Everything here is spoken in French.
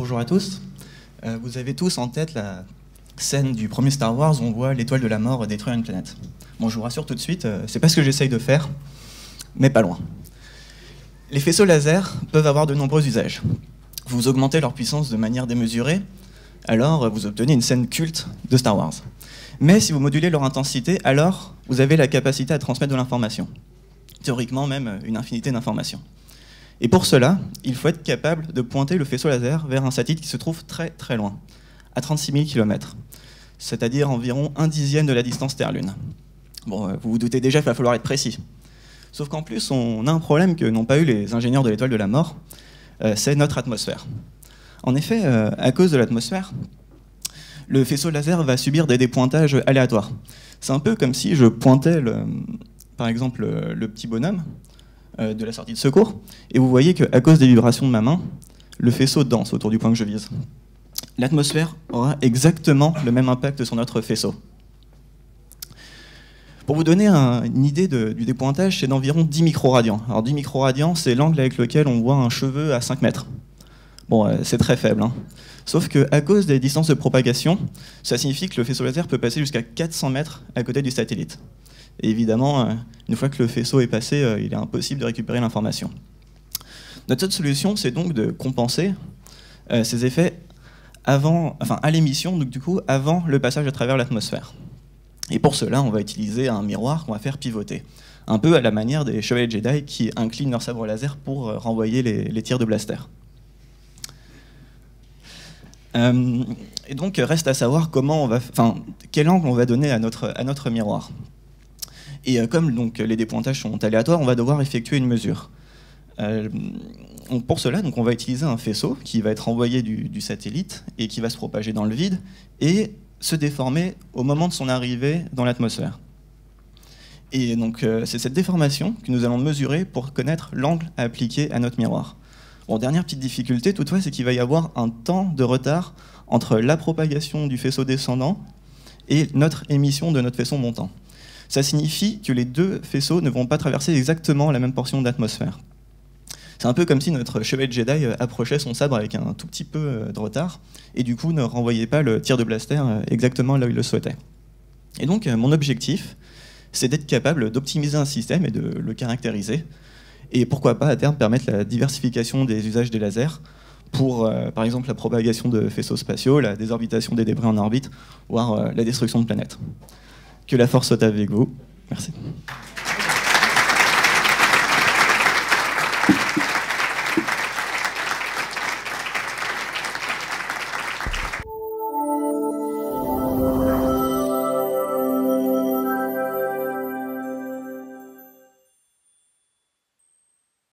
Bonjour à tous. Vous avez tous en tête la scène du premier Star Wars où on voit l'étoile de la mort détruire une planète. Bon, je vous rassure tout de suite, c'est pas ce que j'essaye de faire, mais pas loin. Les faisceaux laser peuvent avoir de nombreux usages. Vous augmentez leur puissance de manière démesurée, alors vous obtenez une scène culte de Star Wars. Mais si vous modulez leur intensité, alors vous avez la capacité à transmettre de l'information. Théoriquement même une infinité d'informations. Et pour cela, il faut être capable de pointer le faisceau laser vers un satellite qui se trouve très très loin, à 36 000 km, c'est-à-dire environ 1/10 de la distance Terre-Lune. Bon, vous vous doutez déjà qu'il va falloir être précis. Sauf qu'en plus, on a un problème que n'ont pas eu les ingénieurs de l'étoile de la mort, c'est notre atmosphère. En effet, à cause de l'atmosphère, le faisceau laser va subir des dépointages aléatoires. C'est un peu comme si je pointais, par exemple, le petit bonhomme de la sortie de secours, et vous voyez qu'à cause des vibrations de ma main, le faisceau danse autour du point que je vise. L'atmosphère aura exactement le même impact sur notre faisceau. Pour vous donner une idée du dépointage, c'est d'environ 10 microradians. Alors 10 microradians, c'est l'angle avec lequel on voit un cheveu à 5 mètres. Bon, c'est très faible, hein. Sauf qu'à cause des distances de propagation, ça signifie que le faisceau laser peut passer jusqu'à 400 mètres à côté du satellite. Et évidemment, une fois que le faisceau est passé, il est impossible de récupérer l'information. Notre seule solution, c'est donc de compenser ces effets à l'émission, donc du coup, avant le passage à travers l'atmosphère. Et pour cela, on va utiliser un miroir qu'on va faire pivoter. Un peu à la manière des chevaliers Jedi qui inclinent leur sabre laser pour renvoyer les tirs de blaster. Et donc, reste à savoir quel angle on va donner à notre miroir. Et comme donc, les dépointages sont aléatoires, on va devoir effectuer une mesure. Pour cela, donc, on va utiliser un faisceau qui va être envoyé du satellite et qui va se propager dans le vide et se déformer au moment de son arrivée dans l'atmosphère. Et donc, c'est cette déformation que nous allons mesurer pour connaître l'angle à appliquer à notre miroir. Bon, dernière petite difficulté, toutefois, c'est qu'il va y avoir un temps de retard entre la propagation du faisceau descendant et notre émission de notre faisceau montant. Ça signifie que les deux faisceaux ne vont pas traverser exactement la même portion d'atmosphère. C'est un peu comme si notre chevalier Jedi approchait son sabre avec un tout petit peu de retard, et du coup ne renvoyait pas le tir de blaster exactement là où il le souhaitait. Et donc mon objectif, c'est d'être capable d'optimiser un système et de le caractériser, et pourquoi pas à terme permettre la diversification des usages des lasers pour par exemple la propagation de faisceaux spatiaux, la désorbitation des débris en orbite, voire la destruction de planètes. Que la force soit avec vous. Merci.